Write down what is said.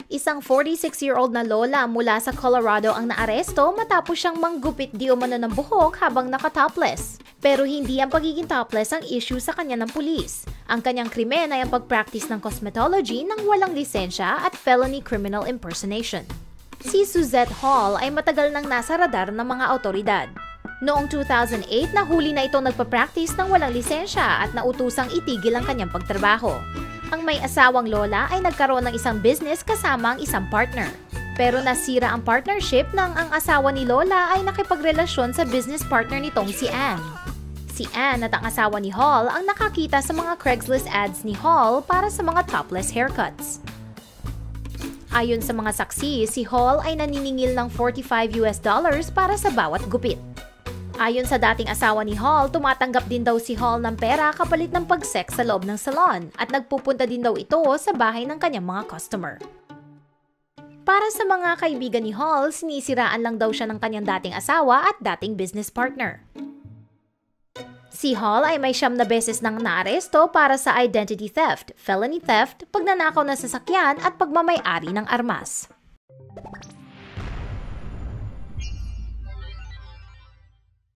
Isang 46-year-old na lola mula sa Colorado ang naaresto matapos siyang manggupit di umano ng buhok habang naka-topless. Pero hindi ang pagiging topless ang issue sa kanya ng pulis. Ang kanyang krimen ay ang pag-practice ng cosmetology ng walang lisensya at felony criminal impersonation. Si Suzette Hall ay matagal nang nasa radar ng mga awtoridad. Noong 2008, nahuli na itong nagpa-practice ng walang lisensya at nautusang itigil ang kanyang pagtrabaho. Ang may asawang lola ay nagkaroon ng isang business kasama ang isang partner. Pero nasira ang partnership nang ang asawa ni lola ay nakipagrelasyon sa business partner nitong si Anne. Si Anne at ang asawa ni Hall ang nakakita sa mga Craigslist ads ni Hall para sa mga topless haircuts. Ayon sa mga saksi, si Hall ay naniningil ng $45 para sa bawat gupit. Ayon sa dating asawa ni Hall, tumatanggap din daw si Hall ng pera kapalit ng pag-sex sa loob ng salon at nagpupunta din daw ito sa bahay ng kanyang mga customer. Para sa mga kaibigan ni Hall, sinisiraan lang daw siya ng kanyang dating asawa at dating business partner. Si Hall ay may 9 beses nang naaresto para sa identity theft, felony theft, pagnanakaw ng sasakyan at pagmamay-ari ng armas.